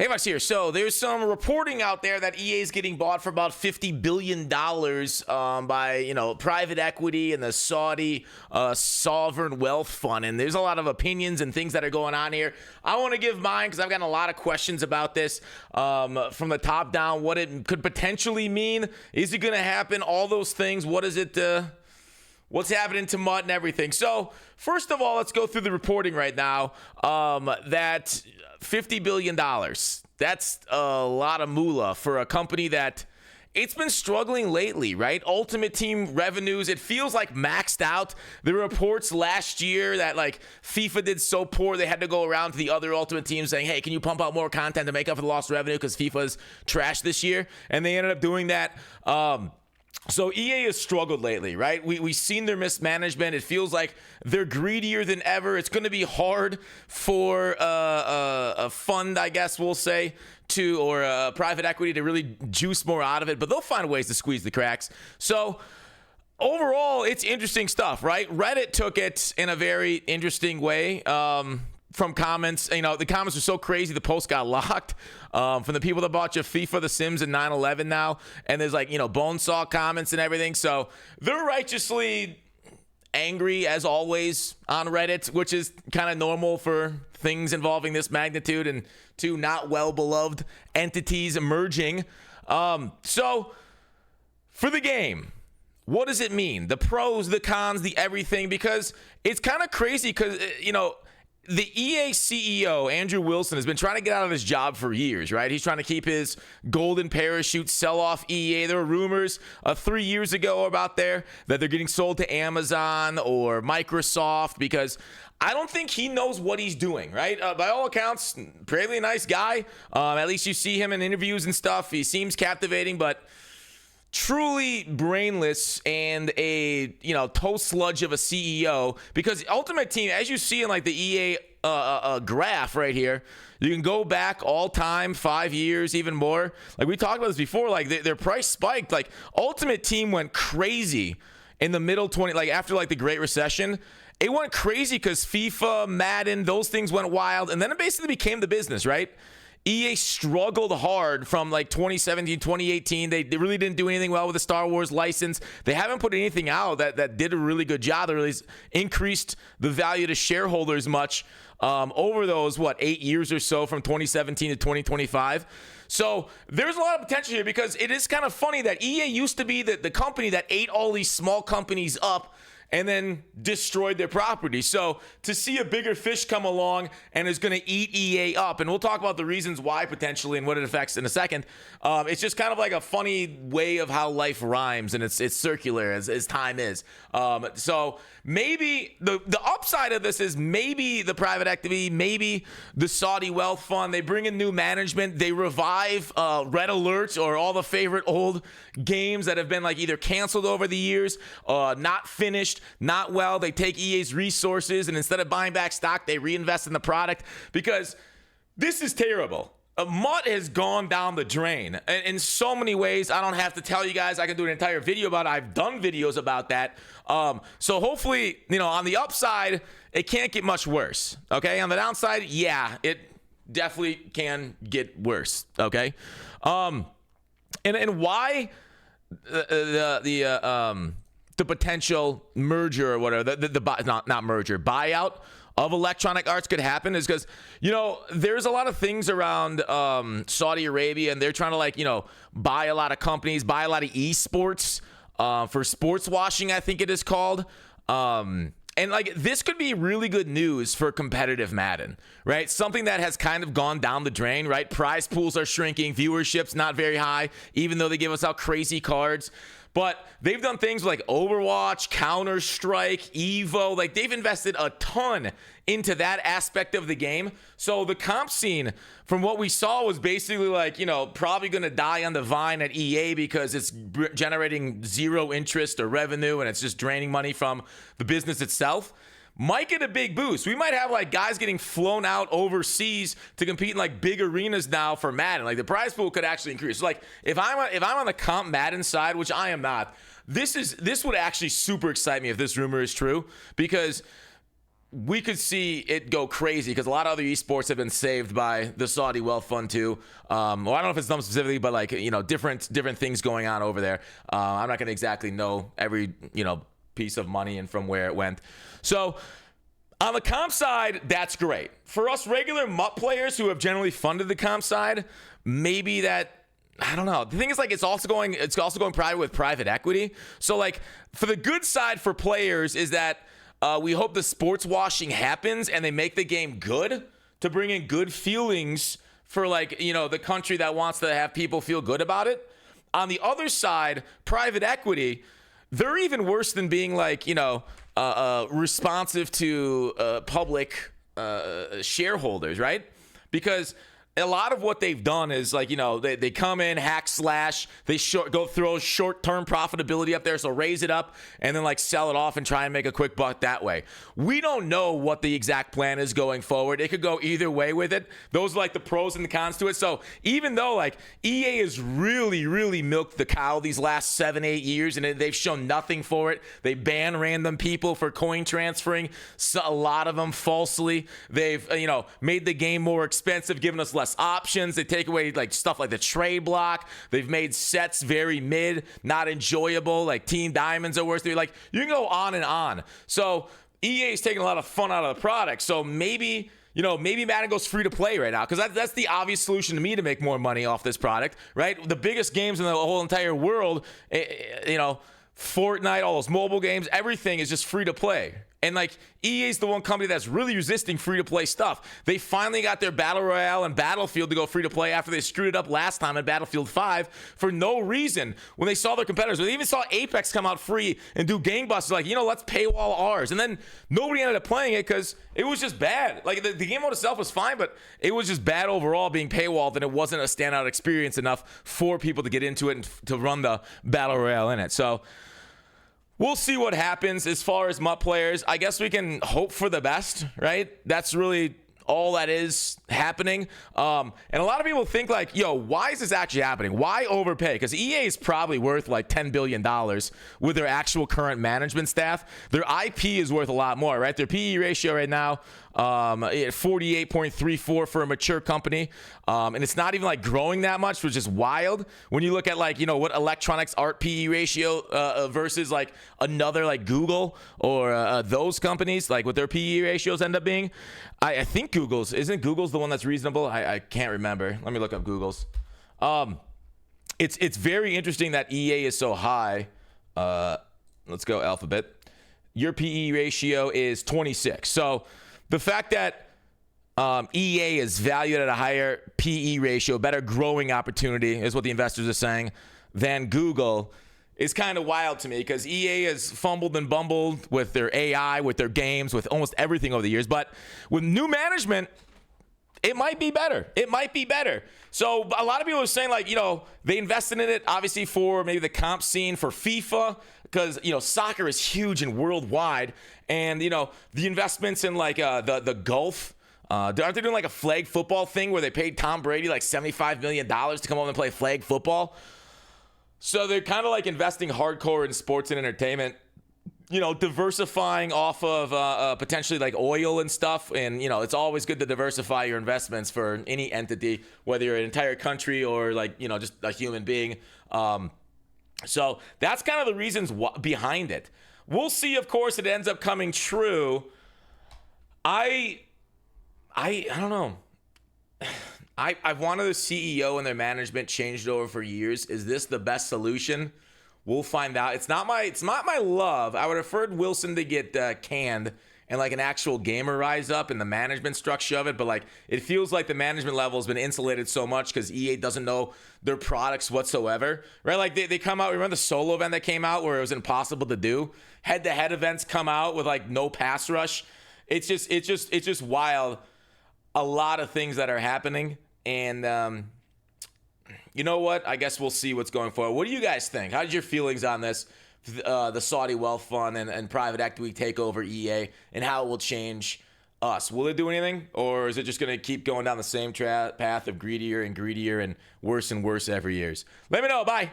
Hey, Max here. So there's some reporting out there that EA is getting bought for about $50 billion by, private equity and the Saudi sovereign wealth fund. And there's a lot of opinions and things that are going on here. I want to give mine because I've gotten a lot of questions about this from the top down, what it could potentially mean. Is it going to happen? All those things. What is it? What's happening to Mutt and everything. So first of all, let's go through the reporting right now. That $50 billion. That's a lot of moolah for a company that it's been struggling lately, right? Ultimate Team revenues, it feels like maxed out. The reports last year that like FIFA did so poor, they had to go around to the other Ultimate Teams saying, hey, can you pump out more content to make up for the lost revenue because FIFA's trash this year? And they ended up doing that. So EA has struggled lately, right? We've seen their mismanagement. It feels like they're greedier than ever. It's going to be hard for a fund, I guess we'll say, or a private equity to really juice more out of it. But they'll find ways to squeeze the cracks. So overall, it's interesting stuff, right? Reddit took it in a very interesting way. From comments, the comments are so crazy, the post got locked from the people that bought you FIFA, The Sims, and 9/11 now. And there's bonesaw comments and everything. So they're righteously angry, as always, on Reddit, which is kind of normal for things involving this magnitude and two not well-beloved entities emerging. So for the game, what does it mean? The pros, the cons, the everything, because it's kind of crazy because, the EA CEO, Andrew Wilson, has been trying to get out of his job for years, right? He's trying to keep his golden parachute, sell off EA. There were rumors 3 years ago about that they're getting sold to Amazon or Microsoft because I don't think he knows what he's doing, right? By all accounts, fairly nice guy. At least you see him in interviews and stuff. He seems captivating, but truly brainless and a toe sludge of a CEO, because Ultimate Team, as you see in the EA graph right here, you can go back all time 5 years, even more. We talked about this before, their price spiked. Ultimate Team went crazy in the middle after the Great Recession. It went crazy because FIFA, Madden, those things went wild, and then it basically became the business, right? EA struggled hard from 2017, 2018. They really didn't do anything well with the Star Wars license. They haven't put anything out that did a really good job. They really increased the value to shareholders much over those, 8 years or so from 2017 to 2025. So there's a lot of potential here because it is kind of funny that EA used to be the company that ate all these small companies up and then destroyed their property. So to see a bigger fish come along and is going to eat EA up, and we'll talk about the reasons why potentially and what it affects in a second. It's just kind of like a funny way of how life rhymes, and it's circular as time is. So maybe the upside of this is maybe the private equity, maybe the Saudi wealth fund, they bring in new management, they revive Red Alert or all the favorite old games that have been either canceled over the years, not finished, not well. They take EA's resources and instead of buying back stock, they reinvest in the product because this is terrible. Mutt has gone down the drain in so many ways. I don't have to tell you guys. I can do an entire video about it. I've done videos about that. So hopefully, on the upside, it can't get much worse. Okay. On the downside, yeah, it definitely can get worse. Okay. And why the potential merger or whatever, not merger, buyout of Electronic Arts could happen is because, there's a lot of things around Saudi Arabia, and they're trying to buy a lot of companies, buy a lot of esports for sports washing, I think it is called. And this could be really good news for competitive Madden, right? Something that has kind of gone down the drain, right? Prize pools are shrinking, viewership's not very high, even though they give us out crazy cards. But they've done things like Overwatch, Counter-Strike, Evo. They've invested a ton into that aspect of the game. So the comp scene, from what we saw, was basically probably going to die on the vine at EA because it's generating zero interest or revenue and it's just draining money from the business itself. Might get a big boost. We might have guys getting flown out overseas to compete in big arenas now for Madden. The prize pool could actually increase. So, if I'm on the comp Madden side, which I am not, this would actually super excite me if this rumor is true, because we could see it go crazy because a lot of other esports have been saved by the Saudi wealth fund too. Well, I don't know if it's them specifically, but like, different things going on over there. I'm not going to exactly know every, piece of money and from where it went. So on the comp side, that's great. For us regular MUT players who have generally funded the comp side, maybe that, I don't know. The thing is, like, it's also going private with private equity. So like for the good side for players is that we hope the sports washing happens and they make the game good to bring in good feelings for like, the country that wants to have people feel good about it. On the other side, private equity, they're even worse than being like, responsive to public shareholders, right? Because a lot of what they've done is like, they come in, hack slash, they go throw short-term profitability up there, so raise it up and then like sell it off and try and make a quick buck that way. We don't know what the exact plan is going forward. It could go either way with it. Those are like the pros and the cons to it. So even though like EA has really, really milked the cow these last 7-8 years and they've shown nothing for it. They ban random people for coin transferring, so a lot of them falsely. They've, made the game more expensive, given us less options. They take away like stuff like the trade block. They've made sets very mid, not enjoyable. Like Team Diamonds are worse. They're like, you can go on and on. So EA is taking a lot of fun out of the product. So maybe Madden goes free to play right now because that's the obvious solution to me to make more money off this product, right? The biggest games in the whole entire world, Fortnite, all those mobile games, everything is just free to play. And like EA is the one company that's really resisting free-to-play stuff. They finally got their Battle Royale and Battlefield to go free-to-play after they screwed it up last time in Battlefield 5 for no reason when they saw their competitors. They even saw Apex come out free and do gangbusters like, let's paywall ours. And then nobody ended up playing it because it was just bad. Like the game mode itself was fine, but it was just bad overall being paywalled and it wasn't a standout experience enough for people to get into it and to run the Battle Royale in it. So we'll see what happens as far as MUT players. I guess we can hope for the best, right? That's really all that is happening. And a lot of people think like, why is this actually happening? Why overpay? Because EA is probably worth like $10 billion with their actual current management staff. Their IP is worth a lot more, right? Their PE ratio right now, 48.34 for a mature company. And it's not even like growing that much, which is wild. When you look at like, what Electronics Art PE ratio versus like another like Google or those companies, like what their PE ratios end up being. I think isn't Google's the one that's reasonable? I can't remember. Let me look up Google's. It's very interesting that EA is so high. Let's go Alphabet. Your PE ratio is 26. So the fact that EA is valued at a higher PE ratio, better growing opportunity is what the investors are saying, than Google is kind of wild to me because EA has fumbled and bumbled with their AI, with their games, with almost everything over the years. But with new management, it might be better. It might be better. So a lot of people are saying like, they invested in it obviously for maybe the comp scene for FIFA because, soccer is huge and worldwide. And, the investments in like the Gulf, aren't they doing like a flag football thing where they paid Tom Brady like $75 million to come over and play flag football? So they're kind of like investing hardcore in sports and entertainment, diversifying off of potentially like oil and stuff. And, it's always good to diversify your investments for any entity, whether you're an entire country or like, just a human being. So that's kind of the reasons behind it. We'll see, of course, it ends up coming true. I don't know. I've wanted the CEO and their management changed over for years. Is this the best solution? We'll find out. It's not my love. I would have preferred Wilson to get canned and like an actual gamer rise up in the management structure of it. But like it feels like the management level has been insulated so much because EA doesn't know their products whatsoever, right? Like they come out. Remember the solo event that came out where it was impossible to do? Head-to-head events come out with like no pass rush. It's just wild. A lot of things that are happening. And you know what? I guess we'll see what's going forward. What do you guys think? How's your feelings on this? The Saudi wealth fund and private equity take over EA and how it will change us. Will it do anything? Or is it just going to keep going down the same path of greedier and greedier and worse every year? Let me know. Bye.